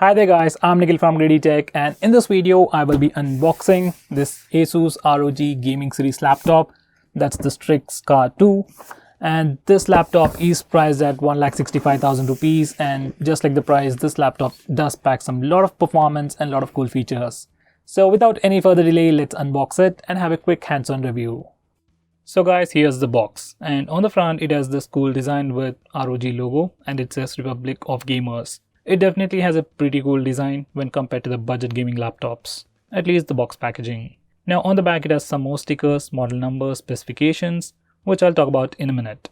Hi there guys, I'm Nikhil from Greedy Tech, and in this video I will be unboxing this Asus ROG Gaming Series laptop. That's the Strix Car 2, and this laptop is priced at 1,65,000 rupees, and just like the price, this laptop does pack some lot of performance and a lot of cool features. So without any further delay, let's unbox it and have a quick hands-on review. So guys, here's the box, and on the front it has this cool design with ROG logo and it says Republic of Gamers. It definitely has a pretty cool design when compared to the budget gaming laptops, at least the box packaging. Now on the back it has some more stickers, model numbers, specifications, which I'll talk about in a minute.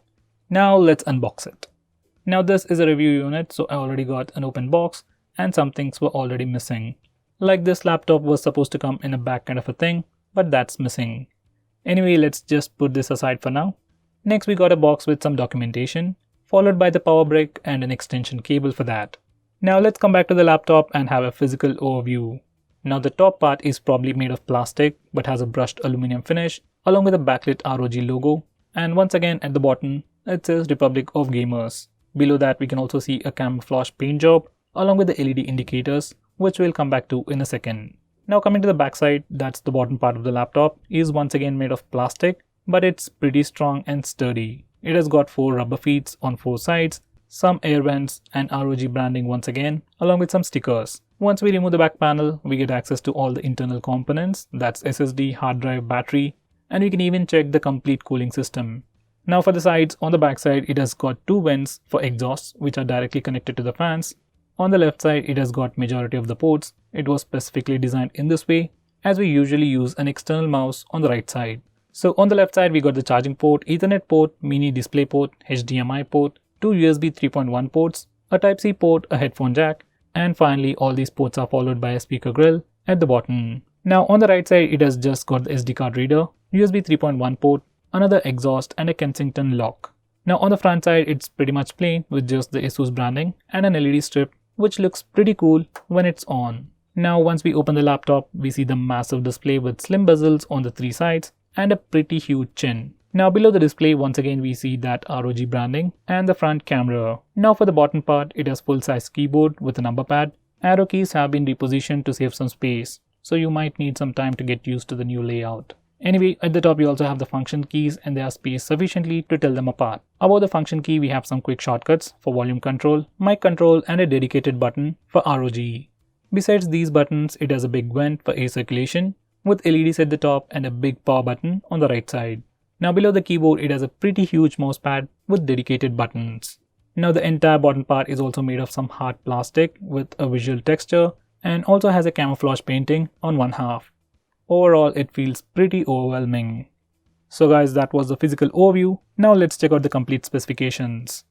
Now let's unbox it. Now this is a review unit, so I already got an open box and some things were already missing. Like this laptop was supposed to come in a bag kind of a thing, but that's missing. Anyway, let's just put this aside for now. Next we got a box with some documentation, followed by the power brick and an extension cable for that. Now let's come back to the laptop and have a physical overview. Now the top part is probably made of plastic but has a brushed aluminum finish along with a backlit ROG logo, and once again at the bottom it says Republic of Gamers. Below that we can also see a camouflage paint job along with the LED indicators, which we'll come back to in a second. Now coming to the back side, that's the bottom part of the laptop, is once again made of plastic, but it's pretty strong and sturdy. It has got 4 rubber feet on 4 sides, some air vents and ROG branding once again, along with some stickers. Once we remove the back panel, we get access to all the internal components, that's SSD, hard drive, battery, and we can even check the complete cooling system. Now for the sides, on the back side it has got 2 vents for exhausts which are directly connected to the fans. On the left side it has got majority of the ports. It was specifically designed in this way as we usually use an external mouse on the right side. So on the left side we got the charging port, Ethernet port, mini display port, HDMI port, 2 USB 3.1 ports, a Type-C port, a headphone jack, and finally all these ports are followed by a speaker grill at the bottom. Now on the right side it has just got the SD card reader, USB 3.1 port, another exhaust and a Kensington lock. Now on the front side it's pretty much plain with just the Asus branding and an LED strip, which looks pretty cool when it's on. Now once we open the laptop, we see the massive display with slim bezels on the 3 sides and a pretty huge chin. Now below the display, once again we see that ROG branding and the front camera. Now for the bottom part, it has full-size keyboard with a number pad. Arrow keys have been repositioned to save some space, so you might need some time to get used to the new layout. Anyway, at the top we also have the function keys and they are spaced sufficiently to tell them apart. Above the function key we have some quick shortcuts for volume control, mic control and a dedicated button for ROG. Besides these buttons, it has a big vent for air circulation with LEDs at the top and a big power button on the right side. Now below the keyboard it has a pretty huge mousepad with dedicated buttons. Now the entire bottom part is also made of some hard plastic with a visual texture and also has a camouflage painting on one half. Overall it feels pretty overwhelming. So guys, that was the physical overview. Now let's check out the complete specifications.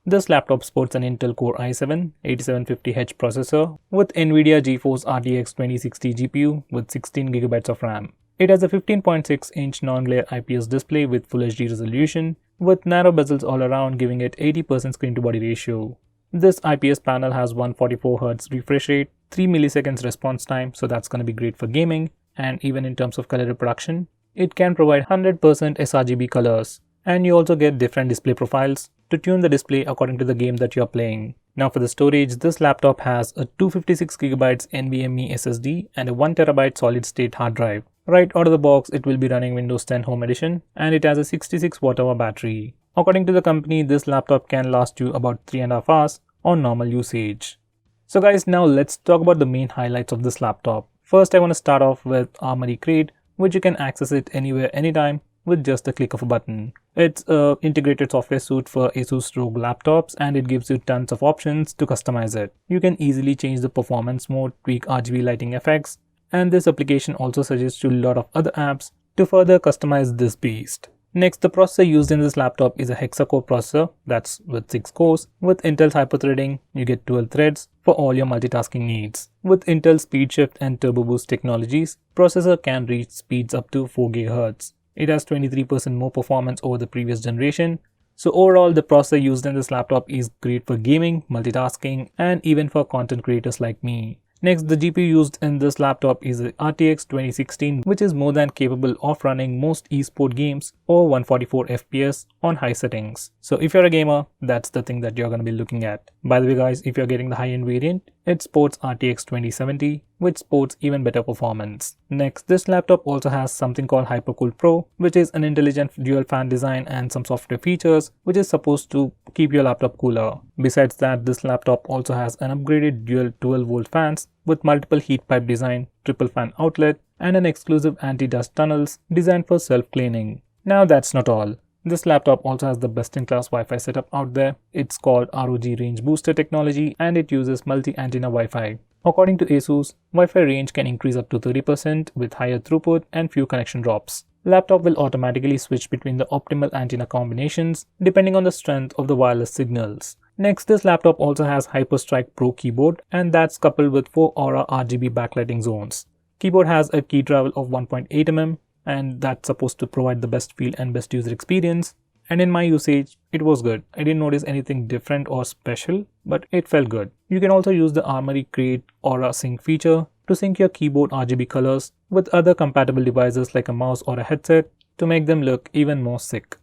This laptop sports an Intel Core i7-8750H processor with NVIDIA GeForce RTX 2060 GPU with 16GB of RAM. It has a 15.6-inch non-glare IPS display with Full HD resolution with narrow bezels all around, giving it 80% screen-to-body ratio. This IPS panel has 144Hz refresh rate, 3 milliseconds response time, so that's going to be great for gaming, and even in terms of color reproduction, it can provide 100% SRGB colors, and you also get different display profiles to tune the display according to the game that you are playing. Now for the storage, this laptop has a 256GB NVMe SSD and a 1TB solid-state hard drive. Right out of the box, it will be running Windows 10 Home Edition and it has a 66 Wh battery. According to the company, this laptop can last you about 3.5 hours on normal usage. So guys, now let's talk about the main highlights of this laptop. First, I want to start off with Armoury Crate, which you can access it anywhere, anytime with just the click of a button. It's an integrated software suite for Asus ROG laptops and it gives you tons of options to customize it. You can easily change the performance mode, tweak RGB lighting effects, and this application also suggests you a lot of other apps to further customize this beast. Next, the processor used in this laptop is a hexa-core processor, that's with 6 cores. With Intel's hyper-threading, you get 12 threads for all your multitasking needs. With Intel Speed Shift and Turbo Boost technologies, processor can reach speeds up to 4 GHz. It has 23% more performance over the previous generation. So overall, the processor used in this laptop is great for gaming, multitasking, and even for content creators like me. Next, the GPU used in this laptop is a RTX 2060, which is more than capable of running most esport games over 144 FPS on high settings. So if you're a gamer, that's the thing that you're going to be looking at. By the way guys, if you're getting the high-end variant, It sports RTX 2070, which sports even better performance. Next, this laptop also has something called Hypercool Pro, which is an intelligent dual fan design and some software features, which is supposed to keep your laptop cooler. Besides that, this laptop also has an upgraded dual 12-volt fans with multiple heat pipe design, triple fan outlet, and an exclusive anti-dust tunnels designed for self-cleaning. Now that's not all. This laptop also has the best-in-class Wi-Fi setup out there. It's called ROG Range Booster technology and it uses multi-antenna Wi-Fi. According to Asus, Wi-Fi range can increase up to 30% with higher throughput and few connection drops. Laptop will automatically switch between the optimal antenna combinations depending on the strength of the wireless signals. Next, this laptop also has HyperStrike Pro keyboard and that's coupled with 4 Aura RGB backlighting zones. Keyboard has a key travel of 1.8 mm and that's supposed to provide the best feel and best user experience. And in my usage, it was good. I didn't notice anything different or special, but it felt good. You can also use the Armoury Create Aura Sync feature to sync your keyboard RGB colors with other compatible devices like a mouse or a headset to make them look even more sick.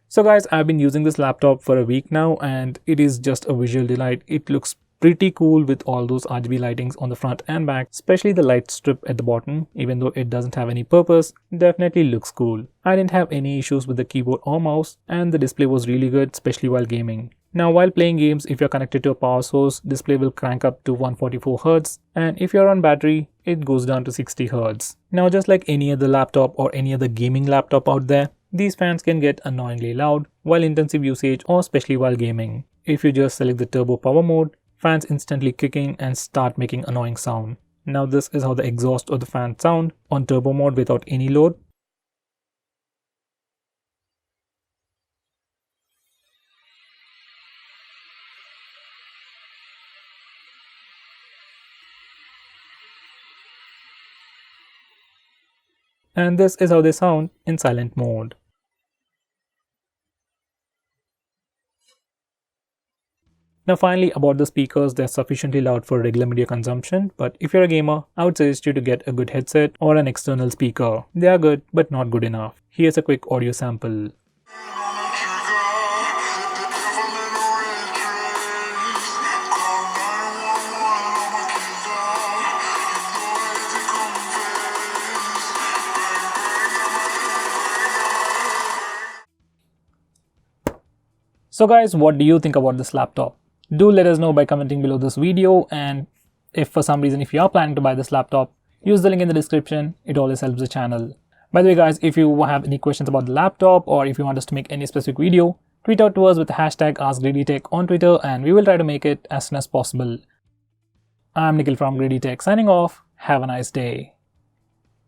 So guys, I've been using this laptop for a week now and it is just a visual delight. It looks pretty cool with all those RGB lightings on the front and back, especially the light strip at the bottom. Even though it doesn't have any purpose, definitely looks cool. I didn't have any issues with the keyboard or mouse and the display was really good, especially while gaming. Now while playing games, if you're connected to a power source, display will crank up to 144Hz and if you're on battery, it goes down to 60Hz. Now just like any other laptop or any other gaming laptop out there, these fans can get annoyingly loud while intensive usage or especially while gaming. If you just select the turbo power mode, fans instantly kicking and start making annoying sound. Now this is how the exhaust of the fan sound on turbo mode without any load. And this is how they sound in silent mode. Now finally, about the speakers, they're sufficiently loud for regular media consumption, but if you're a gamer, I would suggest you to get a good headset or an external speaker. They are good, but not good enough. Here's a quick audio sample. So guys, what do you think about this laptop? Do let us know by commenting below this video, and if for some reason if you are planning to buy this laptop, use the link in the description. It always helps the channel. By the way guys, if you have any questions about the laptop or if you want us to make any specific video, tweet out to us with the hashtag AskGreedyTech on Twitter and we will try to make it as soon as possible. I'm Nikhil from GreedyTech signing off. Have a nice day.